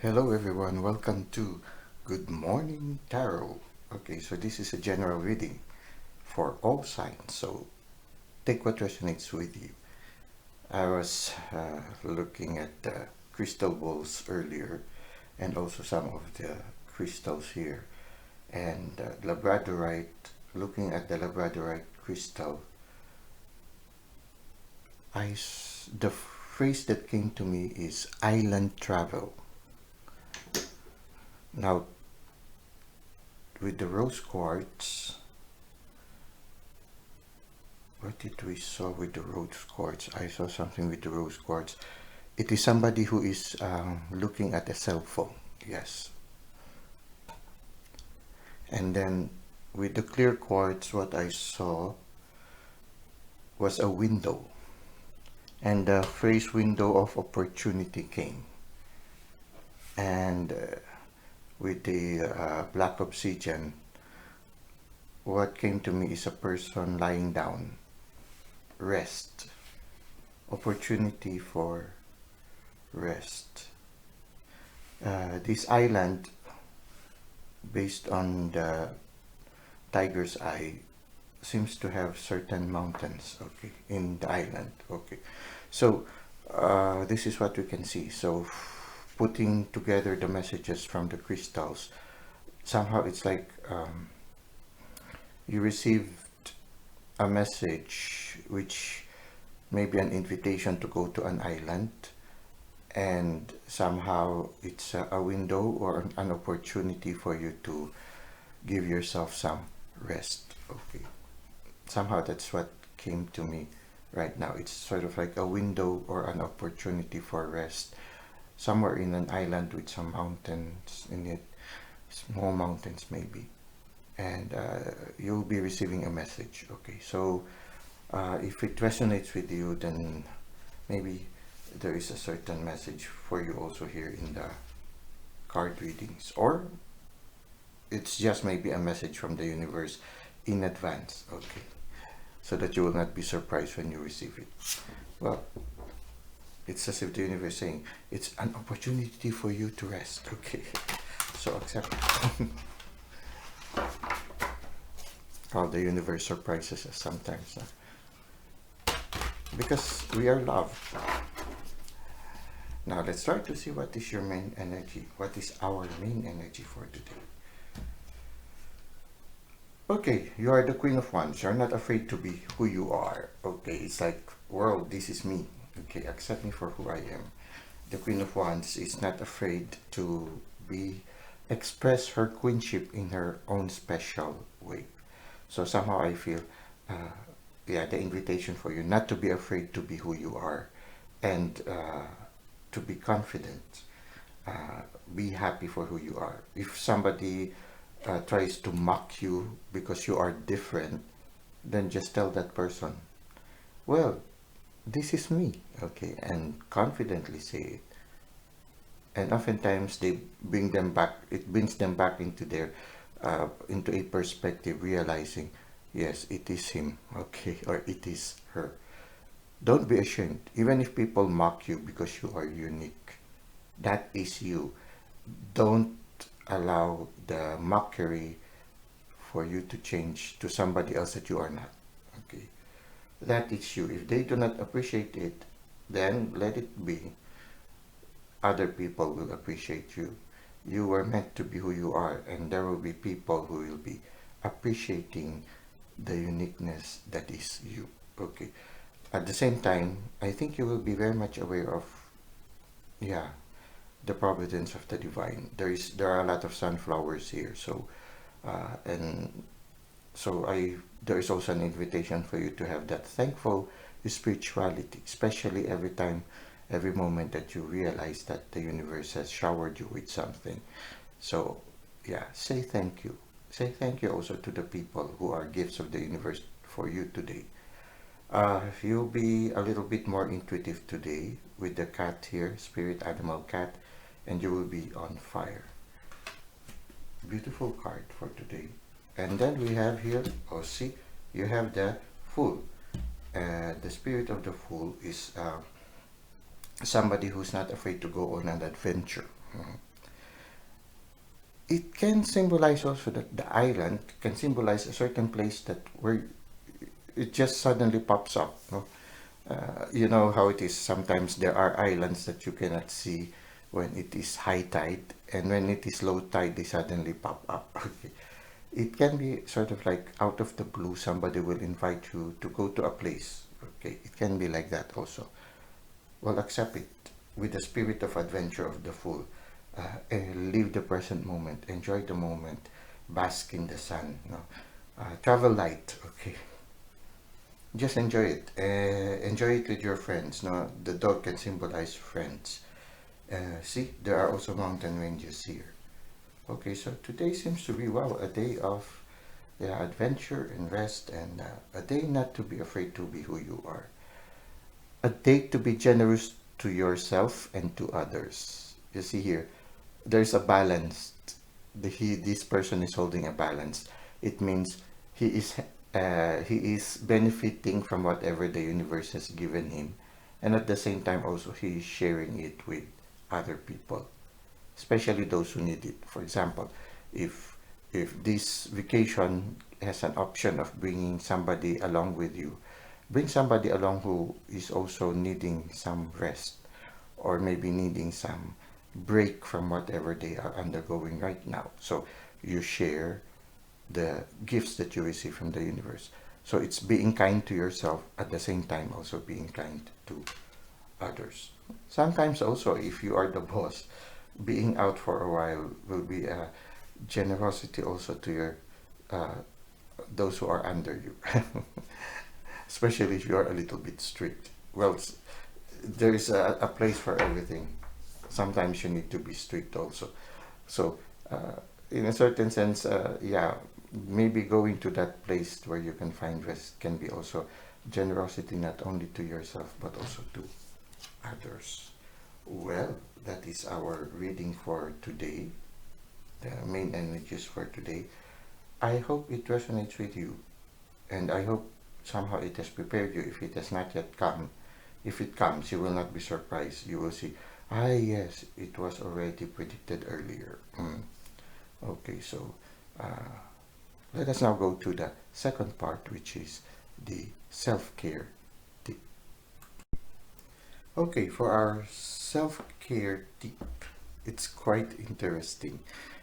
Hello everyone, welcome to Good Morning Tarot. Okay, so this is a general reading for all signs, so take what resonates with you. I was looking at the crystal balls earlier and also some of the crystals here. And Labradorite, looking at the Labradorite crystal, the phrase that came to me is island travel. Now, with the rose quartz, what did we saw with the rose quartz? I saw something with the rose quartz. It is somebody who is looking at a cell phone. Yes. And then with the clear quartz, what I saw was a window. And the phrase window of opportunity came. And with the black obsidian, what came to me is a person lying down, rest, opportunity for rest. This island, based on the tiger's eye, seems to have certain mountains, okay, in the island, okay. So this is what we can see. So putting together the messages from the crystals, somehow it's like you received a message which may be an invitation to go to an island, and somehow it's a window or an opportunity for you to give yourself some rest. Okay, somehow that's what came to me right now. It's sort of like a window or an opportunity for rest somewhere in an island with some mountains in it, small mountains maybe, and you'll be receiving a message. Okay, so if it resonates with you, then maybe there is a certain message for you also here in the card readings, or it's just maybe a message from the universe in advance, okay, so that you will not be surprised when you receive it. Well, it's as if the universe is saying it's an opportunity for you to rest, okay, so accept it. How the universe surprises us sometimes, because we are loved. Now let's try to see what is your main energy. What is our main energy for today? Okay, you are the Queen of Wands. You're not afraid to be who you are. Okay, it's like, world, this is me. Okay, accept me for who I am. The Queen of Wands is not afraid to express her queenship in her own special way. So somehow I feel, the invitation for you not to be afraid to be who you are, and to be confident, be happy for who you are. If somebody tries to mock you because you are different, then just tell that person, well, this is me, okay, and confidently say it. And oftentimes it brings them back into their, into a perspective, realizing, yes, it is him, okay, or it is her. Don't be ashamed, even if people mock you because you are unique. That is you. Don't allow the mockery for you to change to somebody else that you are not. Okay, that is you. If they do not appreciate it, then let it be. Other people will appreciate you. You were meant to be who you are, and there will be people who will be appreciating the uniqueness that is you. Okay. At the same time, I think you will be very much aware of, yeah, the providence of the divine. There are a lot of sunflowers here, so and so there is also an invitation for you to have that thankful spirituality, especially every moment that you realize that the universe has showered you with something. So yeah, say thank you. Say thank you also to the people who are gifts of the universe for you today. You'll be a little bit more intuitive today with the cat here, spirit animal cat, and you will be on fire. Beautiful card for today. And then we have here, oh see, you have the Fool. The spirit of the Fool is somebody who's not afraid to go on an adventure. It can symbolize also that the island can symbolize a certain place that where it just suddenly pops up. No? You know how it is. Sometimes there are islands that you cannot see when it is high tide, and when it is low tide, they suddenly pop up. Okay. It can be sort of like out of the blue, somebody will invite you to go to a place. Okay, it can be like that also. Well, accept it with the spirit of adventure of the fool. And live the present moment, enjoy the moment, bask in the sun. No? Travel light, okay. Just enjoy it. Enjoy it with your friends. No, the dog can symbolize friends. See, there are also mountain ranges here. Okay, so today seems to be wow a day of adventure and rest, and a day not to be afraid to be who you are. A day to be generous to yourself and to others. You see here, there's a balance. This person is holding a balance. It means he is benefiting from whatever the universe has given him, and at the same time also he is sharing it with other people, especially those who need it. For example, if this vacation has an option of bringing somebody along with you, bring somebody along who is also needing some rest, or maybe needing some break from whatever they are undergoing right now. So you share the gifts that you receive from the universe. So it's being kind to yourself at the same time also being kind to others. Sometimes also if you are the boss, being out for a while will be a generosity also to your uh, those who are under you. Especially if you are a little bit strict. Well, there is a place for everything. Sometimes you need to be strict also. So, in a certain sense, yeah, maybe going to that place where you can find rest can be also generosity not only to yourself but also to others. Well, that is our reading for today, the main energies for today. I hope it resonates with you, and I hope somehow it has prepared you. If it has not yet come, if it comes, you will not be surprised. You will see, ah, yes, it was already predicted earlier. Okay, so uh, let us now go to the second part, which is the self-care tip. Okay, for our self-care tip, it's quite interesting.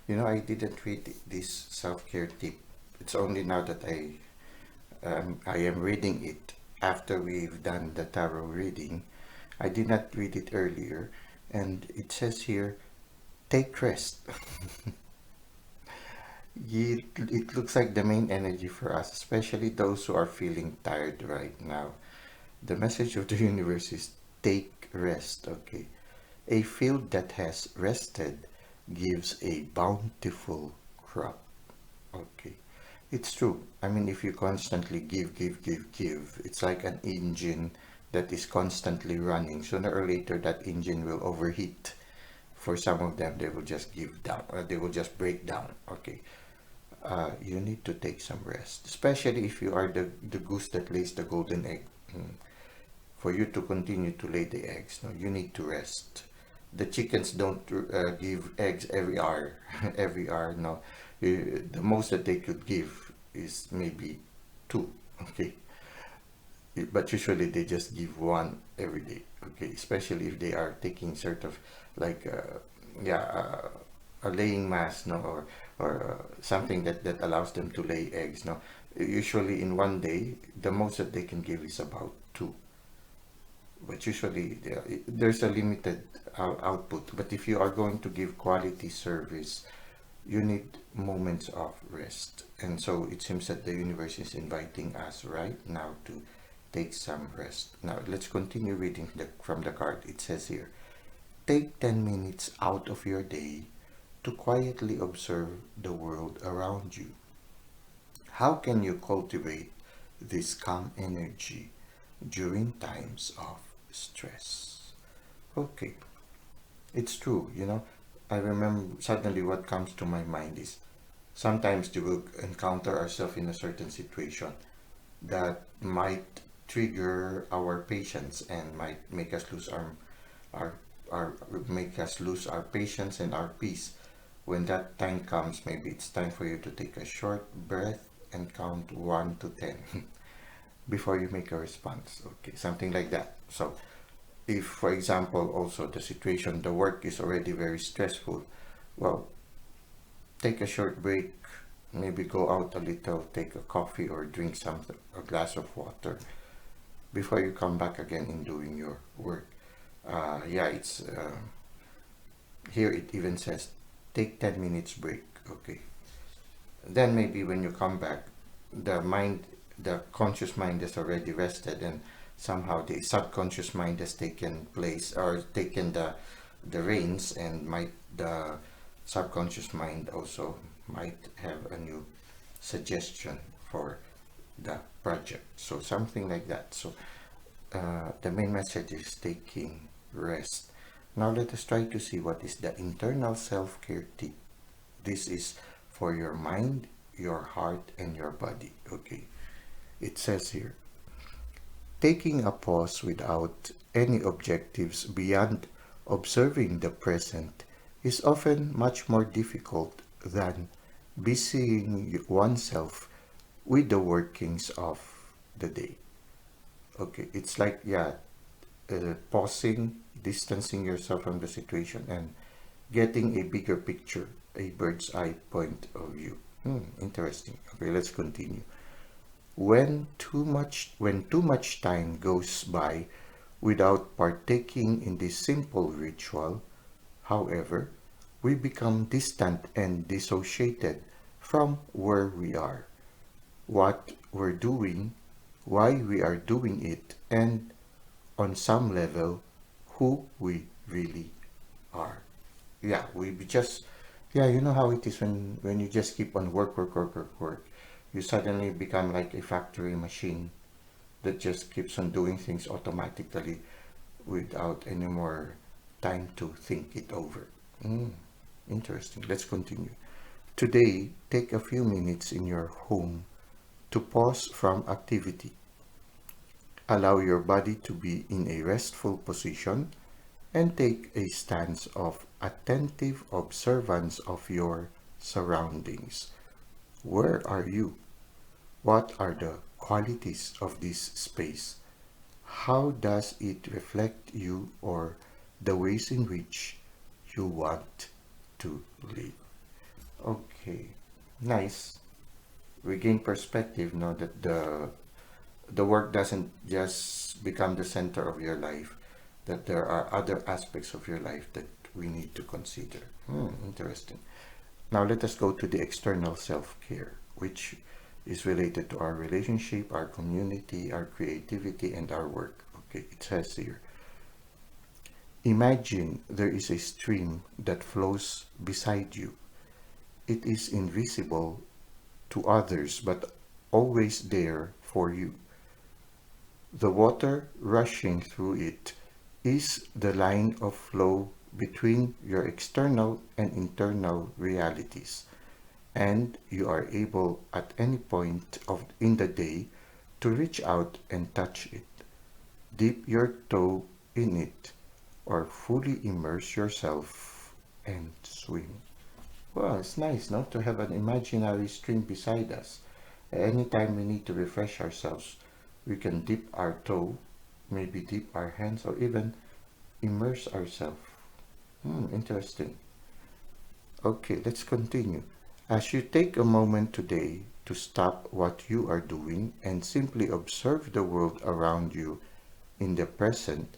You know, I didn't read this self-care tip. It's only now that I am reading it after we've done the tarot reading. I did not read it earlier, and it says here, take rest. It looks like the main energy for us, especially those who are feeling tired right now. The message of the universe is take rest, okay? A field that has rested gives a bountiful crop, okay? It's true. I mean, if you constantly give, it's like an engine that is constantly running. Sooner or later, that engine will overheat. For some of them, they will just give down, or they will just break down. Okay, you need to take some rest, especially if you are the goose that lays the golden egg. For you to continue to lay the eggs, no, you need to rest. The chickens don't give eggs every hour. Every hour, no. The most that they could give is maybe two. Okay, but usually they just give one every day. Okay, especially if they are taking sort of like yeah a laying mass, no, or something that allows them to lay eggs, no. Usually in one day, the most that they can give is about two, but usually there's a limited output. But if you are going to give quality service, you need moments of rest. And so it seems that the universe is inviting us right now to take some rest. Now let's continue reading from the card. It says here, take 10 minutes out of your day to quietly observe the world around you. How can you cultivate this calm energy during times of stress? Okay, it's true, you know. I remember suddenly what comes to my mind is sometimes we will encounter ourselves in a certain situation that might trigger our patience and might make us lose our make us lose our patience and our peace. When that time comes, maybe it's time for you to take a short breath and count 1 to 10 before you make a response. Okay, something like that. So if, for example, also the situation, the work is already very stressful, well, take a short break, maybe go out a little, take a coffee or drink something, a glass of water before you come back again in doing your work. Yeah, it's here it even says take 10 minutes break. Okay, then maybe when you come back, the conscious mind is already rested, and somehow the subconscious mind has taken place or taken the reins, and might the subconscious mind also might have a new suggestion for the project. So something like that. So the main message is taking rest. Now let us try to see what is the internal self-care tip. This is for your mind, your heart, and your body. Okay. It says here, taking a pause without any objectives beyond observing the present is often much more difficult than busying oneself with the workings of the day. Okay, it's like, yeah, pausing, distancing yourself from the situation, and getting a bigger picture, a bird's eye point of view. Interesting. Okay, let's continue. When too much time goes by without partaking in this simple ritual, however, we become distant and dissociated from where we are, what we're doing, why we are doing it, and on some level, who we really are. Yeah, yeah, you know how it is when you just keep on work, work, work, work, work. You suddenly become like a factory machine that just keeps on doing things automatically without any more time to think it over. Interesting. Let's continue. Today, take a few minutes in your home to pause from activity. Allow your body to be in a restful position and take a stance of attentive observance of your surroundings. Where are you? What are the qualities of this space? How does it reflect you or the ways in which you want to live? Okay, nice. We gain perspective now that the work doesn't just become the center of your life, that there are other aspects of your life that we need to consider. Interesting. Now let us go to the external self-care, which is related to our relationship, our community, our creativity, and our work. Okay, it says here, imagine there is a stream that flows beside you. It is invisible to others, but always there for you. The water rushing through it is the line of flow between your external and internal realities, and you are able at any point in the day to reach out and touch it, dip your toe in it, or fully immerse yourself and swim. Well, it's nice, no, to have an imaginary stream beside us. Anytime we need to refresh ourselves, we can dip our toe, maybe dip our hands, or even immerse ourselves. Interesting. Okay, let's continue. As you take a moment today to stop what you are doing and simply observe the world around you in the present,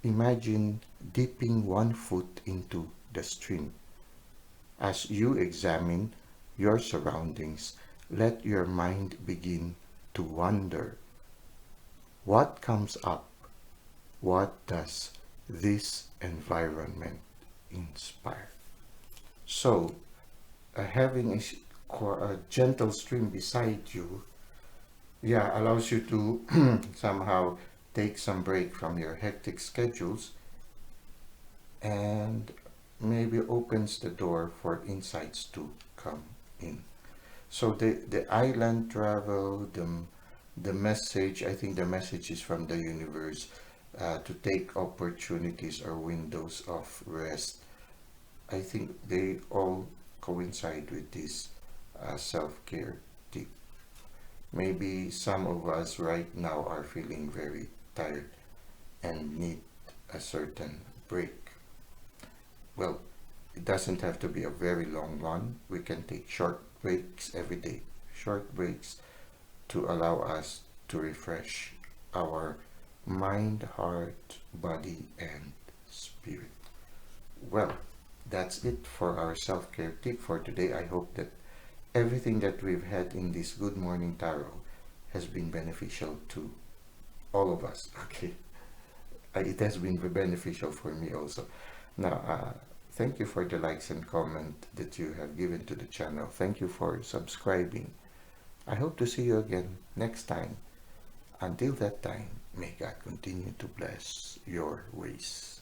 imagine dipping one foot into the stream. As you examine your surroundings, let your mind begin to wonder. What comes up? What does this environment inspire? So, having a gentle stream beside you, yeah, allows you to somehow take some break from your hectic schedules, and maybe opens the door for insights to come in. So the island travel, the message, I think the message is from the universe, to take opportunities or windows of rest. I think they all coincide with this self-care tip. Maybe some of us right now are feeling very tired and need a certain break. Well, it doesn't have to be a very long one. We can take short breaks every day. Short breaks to allow us to refresh our mind, heart, body, and spirit. Well, that's it for our self care tip for today. I hope that everything that we've had in this Good Morning Tarot has been beneficial to all of us. Okay, it has been beneficial for me also. Now, thank you for the likes and comment that you have given to the channel. Thank you for subscribing. I hope to see you again next time. Until that time, may God continue to bless your ways.